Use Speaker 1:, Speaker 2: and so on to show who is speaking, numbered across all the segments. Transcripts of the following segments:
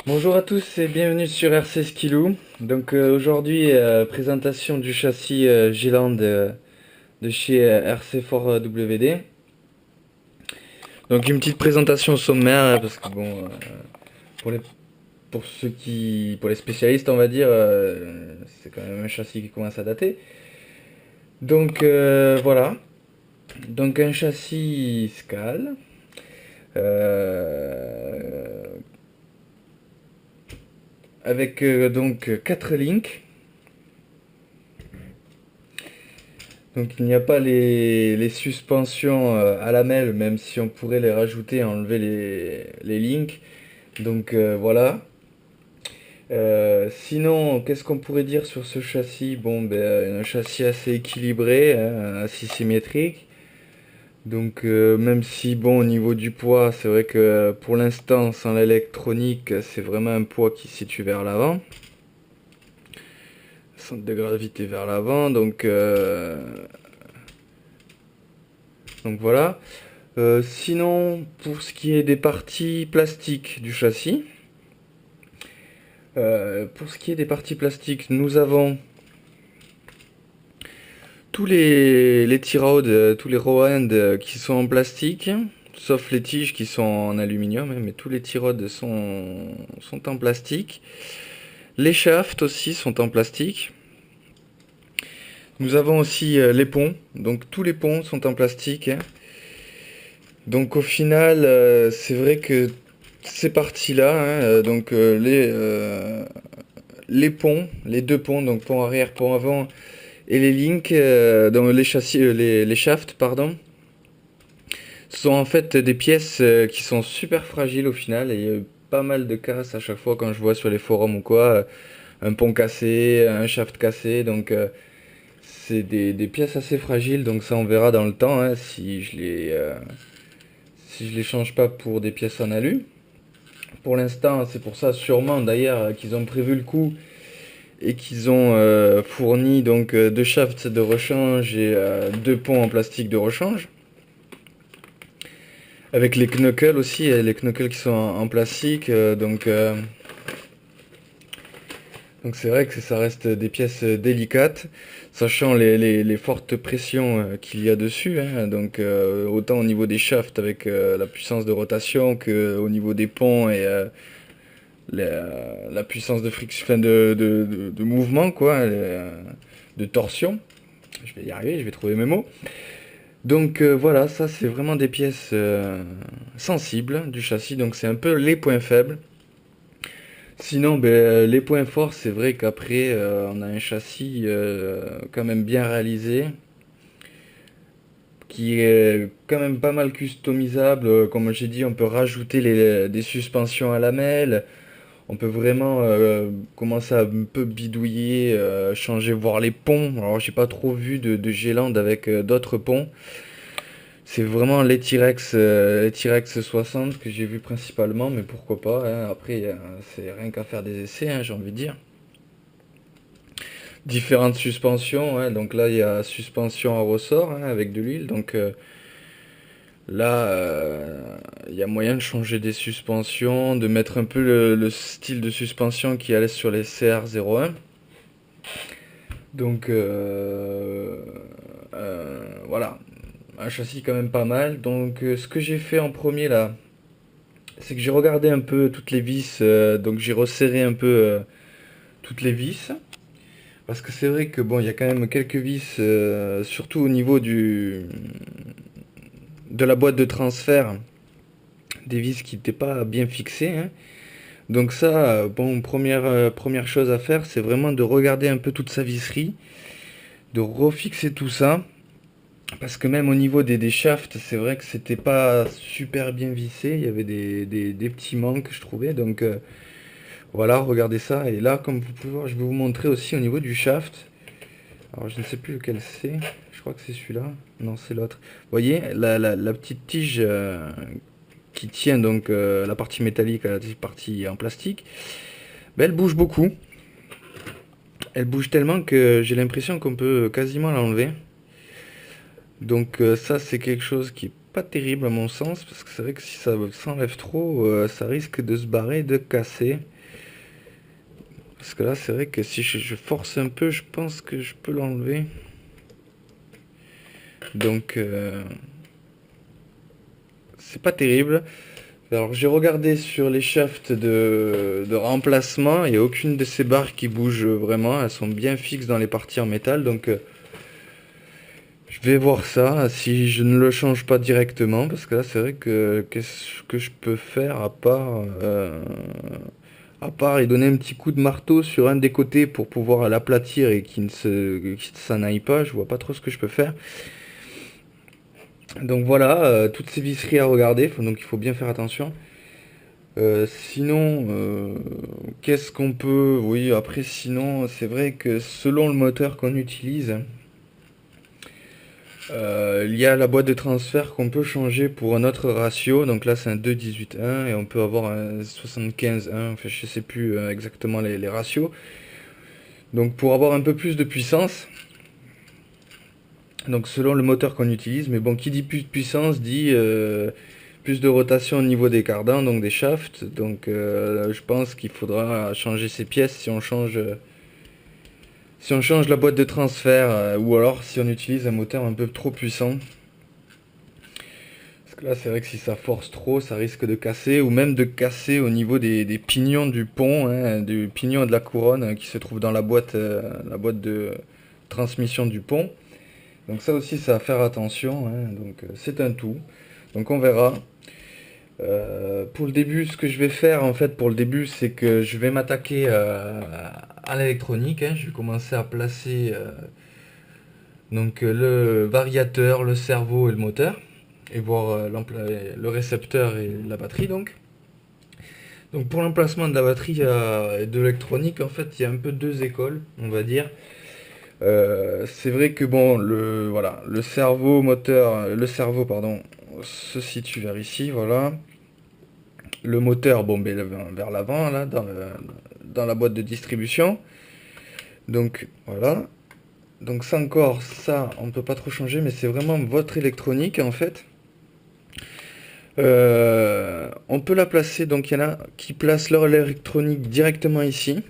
Speaker 1: Bonjour à tous et bienvenue sur RC Skiloo. Donc aujourd'hui, présentation du châssis G-Land de chez RC4 WD. Donc une petite présentation sommaire parce que bon, pour les pour les spécialistes on va dire, c'est quand même un châssis qui commence à dater. Donc voilà. Donc un châssis Scale. euh, avec donc 4 links. Donc il n'y a pas les suspensions à lamelles, même si on pourrait les rajouter, enlever les links. Donc voilà. Sinon, qu'est-ce qu'on pourrait dire sur ce châssis? Bon, ben, un châssis assez équilibré, hein, assez symétrique. Donc même si bon au niveau du poids, c'est vrai que pour l'instant sans l'électronique, c'est vraiment un poids qui se situe vers l'avant. Centre de gravité vers l'avant, donc voilà. Sinon, pour ce qui est des parties plastiques du châssis, nous avons tous les T-Rod, tous les Rowan qui sont en plastique, sauf les tiges qui sont en aluminium, hein, mais tous les T-Rod sont en plastique. Les shafts aussi sont en plastique. Nous avons aussi les ponts, donc tous les ponts sont en plastique, hein. Donc au final, c'est vrai que ces parties-là, hein, les ponts, les deux ponts, donc pont arrière, pont avant, et les links, donc les châssis, les shafts, pardon, sont en fait des pièces qui sont super fragiles au final, et il y a eu pas mal de casses à chaque fois quand je vois sur les forums ou quoi, un pont cassé, un shaft cassé, donc c'est des pièces assez fragiles, donc ça on verra dans le temps, hein, si je les change pas pour des pièces en alu. Pour l'instant, c'est pour ça sûrement d'ailleurs qu'ils ont prévu le coup et qu'ils ont fourni donc deux shafts de rechange et deux ponts en plastique de rechange. Avec les knuckles aussi, les knuckles qui sont en plastique. Donc c'est vrai que ça reste des pièces délicates, sachant les fortes pressions qu'il y a dessus, hein. Donc autant au niveau des shafts avec la puissance de rotation que au niveau des ponts et la puissance de friction, enfin de mouvement quoi, de torsion. Je vais y arriver, je vais trouver mes mots. Donc voilà, ça c'est vraiment des pièces sensibles du châssis, donc c'est un peu les points faibles. Sinon, les points forts, c'est vrai qu'après, on a un châssis quand même bien réalisé, qui est quand même pas mal customisable. Comme j'ai dit, on peut rajouter des suspensions à lamelles. On peut vraiment commencer à un peu bidouiller, changer, voir les ponts. Alors, j'ai pas trop vu de G-Land avec d'autres ponts. C'est vraiment les T-Rex 60 que j'ai vu principalement, mais pourquoi pas, hein. Après, c'est rien qu'à faire des essais, hein, j'ai envie de dire. Différentes suspensions, hein. Donc là, il y a suspension à ressort hein, avec de l'huile. Donc là, il y a moyen de changer des suspensions, de mettre un peu le style de suspension qui allait sur les CR01. Donc voilà, un châssis quand même pas mal. Donc ce que j'ai fait en premier là, c'est que j'ai regardé un peu toutes les vis, donc j'ai resserré un peu toutes les vis. Parce que c'est vrai que bon, il y a quand même quelques vis, surtout au niveau de la boîte de transfert, des vis qui n'étaient pas bien fixées, hein. Donc ça, bon, première chose à faire, c'est vraiment de regarder un peu toute sa visserie, de refixer tout ça. Parce que même au niveau des shafts, c'est vrai que c'était pas super bien vissé, il y avait des petits manques, je trouvais. Donc voilà, regardez ça. Et là, comme vous pouvez voir, je vais vous montrer aussi au niveau du shaft. Alors je ne sais plus lequel c'est, je crois que c'est celui-là. Non, c'est l'autre. Vous voyez, la petite tige qui tient donc la partie métallique à la partie en plastique, ben, elle bouge beaucoup. Elle bouge tellement que j'ai l'impression qu'on peut quasiment l'enlever. Donc ça c'est quelque chose qui est pas terrible à mon sens, parce que c'est vrai que si ça s'enlève trop, ça risque de se barrer, de casser. Parce que là, c'est vrai que si je force un peu, je pense que je peux l'enlever. Donc, c'est pas terrible. Alors, j'ai regardé sur les shafts de remplacement. Il n'y a aucune de ces barres qui bouge vraiment. Elles sont bien fixes dans les parties en métal. Donc, je vais voir ça si je ne le change pas directement. Parce que là, c'est vrai que qu'est-ce que je peux faire à part y donner un petit coup de marteau sur un des côtés pour pouvoir l'aplatir et qu'il ne s'en aille pas. Je vois pas trop ce que je peux faire. Donc voilà, toutes ces visseries à regarder, donc il faut bien faire attention. Sinon, qu'est-ce qu'on peut... Oui, après sinon, c'est vrai que selon le moteur qu'on utilise, il y a la boîte de transfert qu'on peut changer pour un autre ratio. Donc là, c'est un 2,18,1 et on peut avoir un 75,1. Enfin, je sais plus exactement les ratios. Donc pour avoir un peu plus de puissance, donc selon le moteur qu'on utilise, mais bon, qui dit plus de puissance dit plus de rotation au niveau des cardans, donc des shafts. Donc je pense qu'il faudra changer ces pièces si on change la boîte de transfert ou alors si on utilise un moteur un peu trop puissant. Parce que là, c'est vrai que si ça force trop, ça risque de casser ou même de casser au niveau des pignons du pont, hein, du pignon de la couronne qui se trouve dans la boîte de transmission du pont. Donc ça aussi, ça à faire attention, hein. Donc c'est un tout. Donc on verra. Pour le début, ce que je vais faire en fait pour le début, c'est que je vais m'attaquer à l'électronique, hein. Je vais commencer à placer donc le variateur, le cerveau et le moteur, et voir le récepteur et la batterie donc. Donc pour l'emplacement de la batterie et de l'électronique, en fait, il y a un peu deux écoles, on va dire. C'est vrai que bon, voilà, le cerveau, pardon, se situe vers ici, voilà. Le moteur, bon, ben, vers l'avant, là, dans la boîte de distribution. Donc, voilà. Donc ça encore, ça, on ne peut pas trop changer, mais c'est vraiment votre électronique, en fait. On peut la placer, donc il y en a qui placent leur électronique directement ici,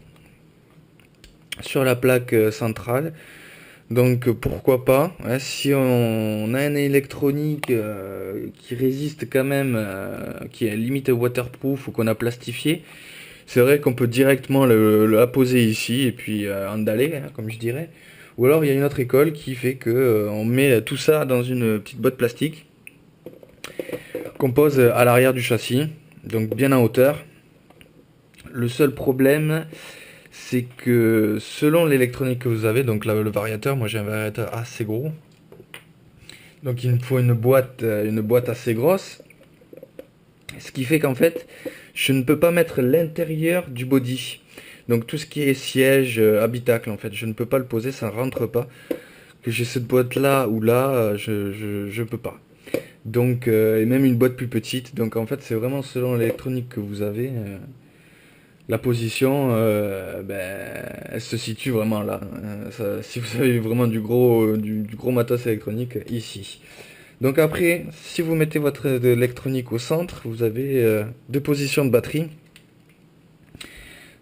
Speaker 1: sur la plaque centrale. Donc pourquoi pas, hein, si on a un électronique qui résiste quand même, qui est limite waterproof ou qu'on a plastifié, c'est vrai qu'on peut directement la poser ici et puis emballer, hein, comme je dirais. Ou alors il y a une autre école qui fait que on met tout ça dans une petite boîte plastique qu'on pose à l'arrière du châssis, donc bien en hauteur. Le seul problème, c'est que selon l'électronique que vous avez, donc là, le variateur, moi j'ai un variateur assez gros, donc il me faut une boîte assez grosse, ce qui fait qu'en fait, je ne peux pas mettre l'intérieur du body. Donc tout ce qui est siège, habitacle, en fait, je ne peux pas le poser, ça ne rentre pas. Que j'ai cette boîte là ou là, je peux pas. Donc, et même une boîte plus petite. Donc en fait, c'est vraiment selon l'électronique que vous avez. La position, ben, elle se situe vraiment là. Si vous avez vraiment du gros matos électronique, ici. Donc après, si vous mettez votre électronique au centre, vous avez deux positions de batterie.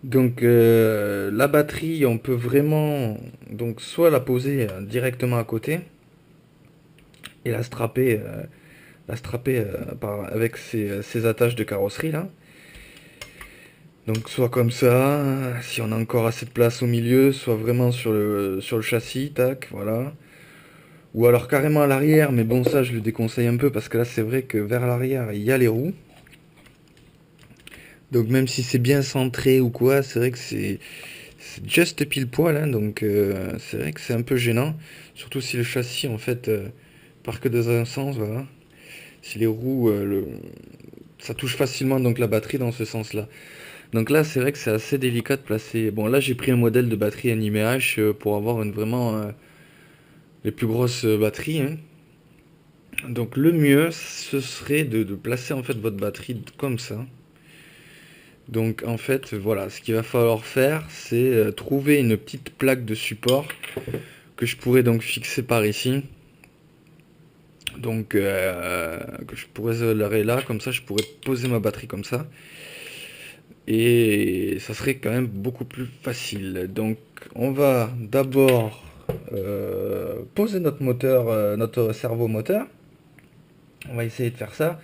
Speaker 1: Donc la batterie, on peut vraiment donc soit la poser directement à côté et avec ces attaches de carrosserie là. Donc soit comme ça, si on a encore assez de place au milieu, soit vraiment sur le châssis, tac, voilà. Ou alors carrément à l'arrière, mais bon ça je le déconseille un peu parce que là c'est vrai que vers l'arrière il y a les roues. Donc même si c'est bien centré ou quoi, c'est vrai que c'est juste pile poil, hein, donc c'est vrai que c'est un peu gênant. Surtout si le châssis en fait part que dans un sens, voilà. Si les roues, ça touche facilement donc la batterie dans ce sens-là. Donc là, c'est vrai que c'est assez délicat de placer. Bon, là, j'ai pris un modèle de batterie Anime H pour avoir vraiment les plus grosses batteries, hein. Donc le mieux, ce serait de placer en fait votre batterie comme ça. Donc en fait, voilà, ce qu'il va falloir faire, c'est trouver une petite plaque de support que je pourrais donc fixer par ici. Donc que je pourrais l'arrêter là, comme ça, je pourrais poser ma batterie comme ça. et ça serait quand même beaucoup plus facile. Donc on va d'abord poser notre moteur, notre servo moteur. On va essayer de faire ça.